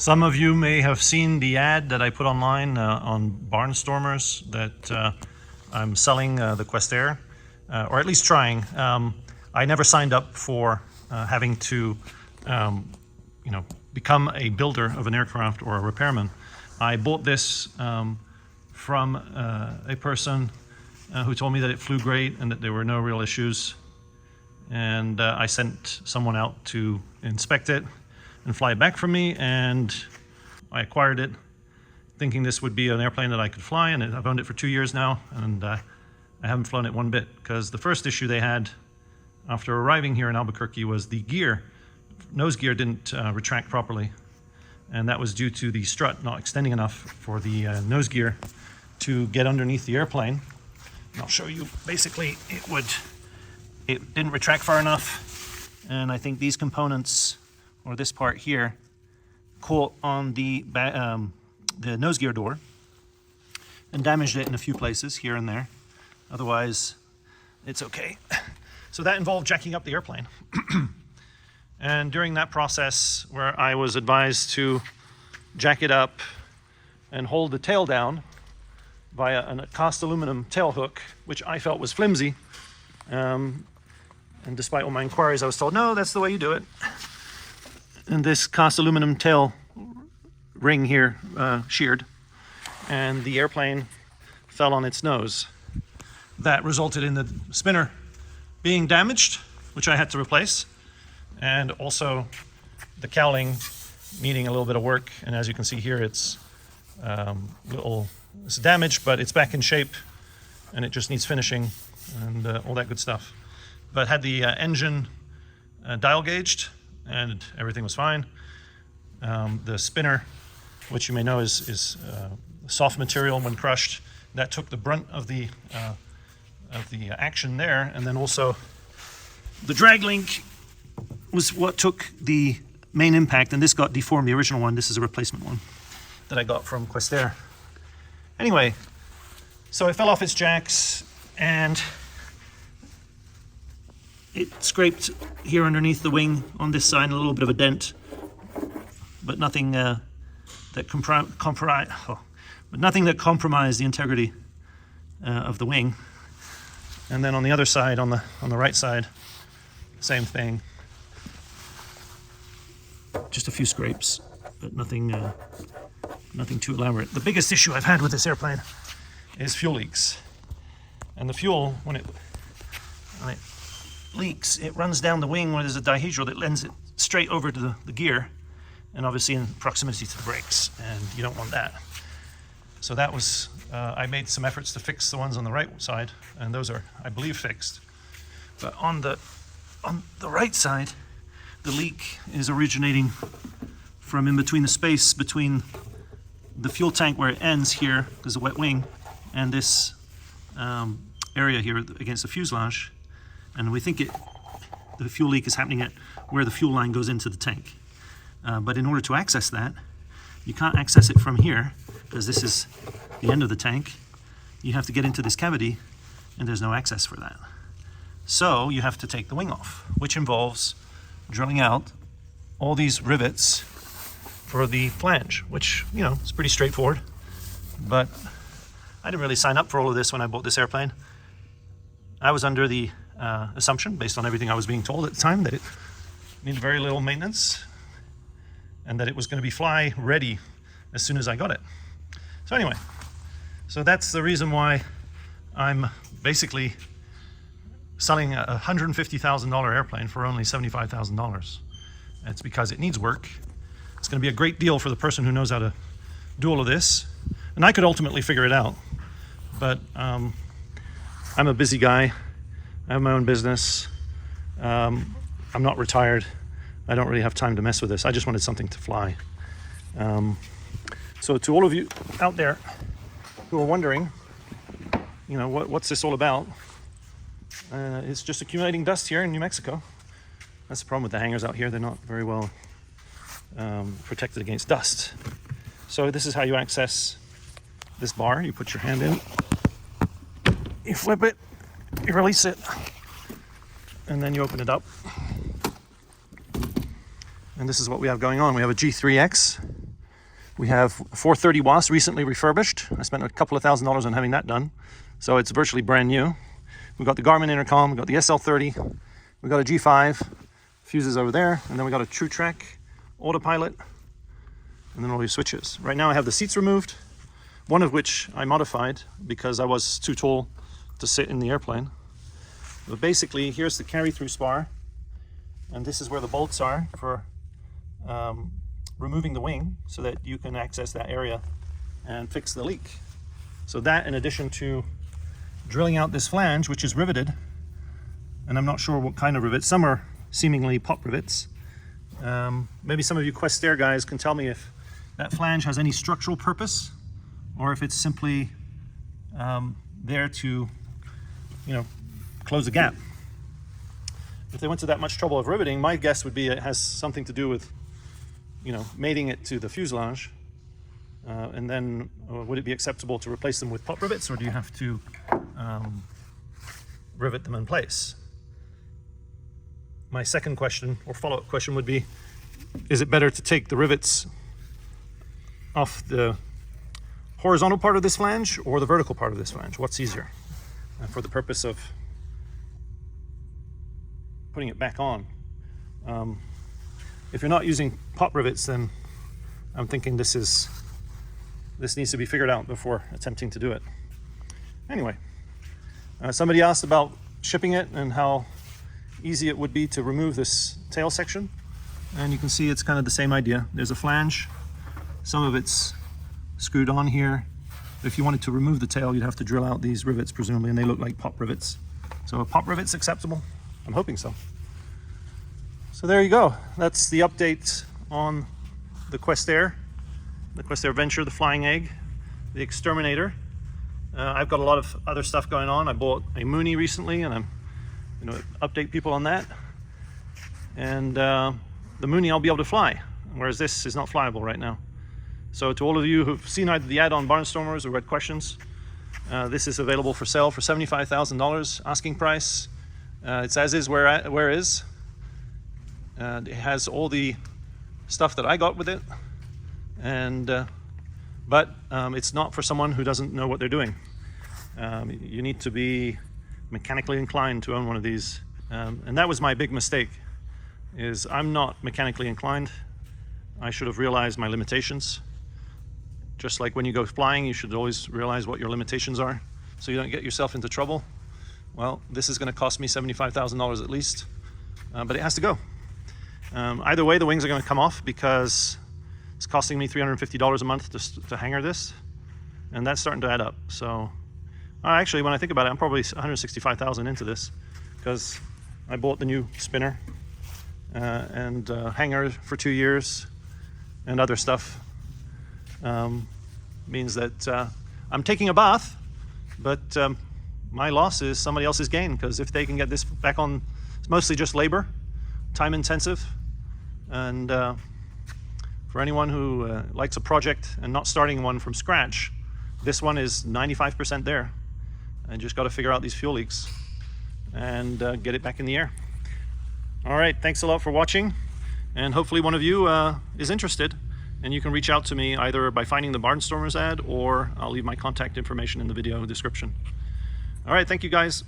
Some of you may have seen the ad that I put online on Barnstormers that I'm selling the Quest Air, or at least trying. I never signed up for having to, become a builder of an aircraft or a repairman. I bought this from a person who told me that it flew great and that there were no real issues. And I sent someone out to inspect it and fly it back from me, and I acquired it thinking this would be an airplane that I could fly, and I've owned it for 2 years now, and I haven't flown it one bit, because the first issue they had after arriving here in Albuquerque was the gear, nose gear didn't retract properly, and that was due to the strut not extending enough for the nose gear to get underneath the airplane. And I'll show you, basically it didn't retract far enough, and I think these components, or this part here, caught on the nose gear door and damaged it in a few places here and there. Otherwise, it's okay. So that involved jacking up the airplane. And during that process, where I was advised to jack it up and hold the tail down via a cast aluminum tail hook, which I felt was flimsy, and despite all my inquiries, I was told, no, that's the way you do it. And this cast aluminum tail ring here sheared, and the airplane fell on its nose. That resulted in the spinner being damaged, which I had to replace, and also the cowling needing a little bit of work. And as you can see here, it's it's damaged, but it's back in shape, and it just needs finishing and all that good stuff. But had the engine dial gauged, and everything was fine. The spinner, which you may know is soft material when crushed, that took the brunt of the action there, and then also the drag link was what took the main impact, and this got deformed. The original one, this is a replacement one that I got from Quest Air. Anyway, so it fell off its jacks, and it scraped here underneath the wing on this side, a little bit of a dent, but nothing that compromised the integrity of the wing. And then on the other side, on the right side, same thing. Just a few scrapes, but nothing too elaborate. The biggest issue I've had with this airplane is fuel leaks, and the fuel, when it leaks, it runs down the wing where there's a dihedral that lends it straight over to the gear, and obviously in proximity to the brakes, and you don't want that. So that was, I made some efforts to fix the ones on the right side, and those are, I believe, fixed. But on the right side, the leak is originating from in between the space between the fuel tank where it ends here, there's a wet wing, and this area here against the fuselage. And we think the fuel leak is happening at where the fuel line goes into the tank. But in order to access that, you can't access it from here, because this is the end of the tank. You have to get into this cavity, and there's no access for that. So you have to take the wing off, which involves drilling out all these rivets for the flange, which, is pretty straightforward. But I didn't really sign up for all of this when I bought this airplane. I was under the assumption, based on everything I was being told at the time, that it needed very little maintenance and that it was going to be fly ready as soon as I got it. So anyway, so that's the reason why I'm basically selling a $150,000 airplane for only $75,000. It's because it needs work. It's going to be a great deal for the person who knows how to do all of this, and I could ultimately figure it out, but I'm a busy guy. I have my own business. I'm not retired. I don't really have time to mess with this. I just wanted something to fly. So to all of you out there who are wondering, what's this all about? It's just accumulating dust here in New Mexico. That's the problem with the hangars out here. They're not very well protected against dust. So this is how you access this bar. You put your hand in, you flip it, you release it, and then you open it up. And this is what we have going on. We have a G3X We have 430 WAS recently refurbished. I spent a couple of $1,000s on having that done. So it's virtually brand new. We've got the Garmin intercom, we've got the SL30, we've got a G5, fuses over there, and then we got a TrueTrack autopilot, and then all your switches. Right now I have the seats removed, one of which I modified because I was too tall to sit in the airplane. But basically, here's the carry-through spar, and this is where the bolts are for removing the wing so that you can access that area and fix the leak. So that, in addition to drilling out this flange, which is riveted, and I'm not sure what kind of rivets. Some are seemingly pop rivets. Maybe some of you Questair guys can tell me if that flange has any structural purpose or if it's simply there to, close a gap. If they went to that much trouble of riveting, my guess would be it has something to do with, mating it to the fuselage. And then would it be acceptable to replace them with pop rivets, or do you have to rivet them in place? My second question or follow-up question would be, is it better to take the rivets off the horizontal part of this flange or the vertical part of this flange? What's easier? For the purpose of putting it back on. If you're not using pop rivets, then I'm thinking this needs to be figured out before attempting to do it. Anyway, somebody asked about shipping it and how easy it would be to remove this tail section. And you can see it's kind of the same idea. There's a flange. Some of it's screwed on here. If you wanted to remove the tail, you'd have to drill out these rivets, presumably, and they look like pop rivets. So a pop rivet's acceptable? I'm hoping so. So there you go. That's the update on the Questair Venture, the Flying Egg, the Exterminator. I've got a lot of other stuff going on. I bought a Mooney recently, and I'm going to update people on that. And the Mooney I'll be able to fly, whereas this is not flyable right now. So to all of you who've seen either the ad on Barnstormers or read questions, this is available for sale for $75,000 asking price. It's as is where is. It has all the stuff that I got with it, and but it's not for someone who doesn't know what they're doing. You need to be mechanically inclined to own one of these, and that was my big mistake. Is I'm not mechanically inclined. I should have realized my limitations. Just like when you go flying, you should always realize what your limitations are so you don't get yourself into trouble. Well, this is going to cost me $75,000 at least, but it has to go. Either way, the wings are going to come off because it's costing me $350 a month to hanger this, and that's starting to add up. So actually, when I think about it, I'm probably $165,000 into this because I bought the new spinner and hanger for 2 years and other stuff. Means that I'm taking a bath, but my loss is somebody else's gain, because if they can get this back on, it's mostly just labor, time intensive, and for anyone who likes a project and not starting one from scratch, this one is 95% there. I just got to figure out these fuel leaks and get it back in the air. All right, thanks a lot for watching, and hopefully one of you is interested. And you can reach out to me either by finding the Barnstormers ad, or I'll leave my contact information in the video description. All right, thank you guys.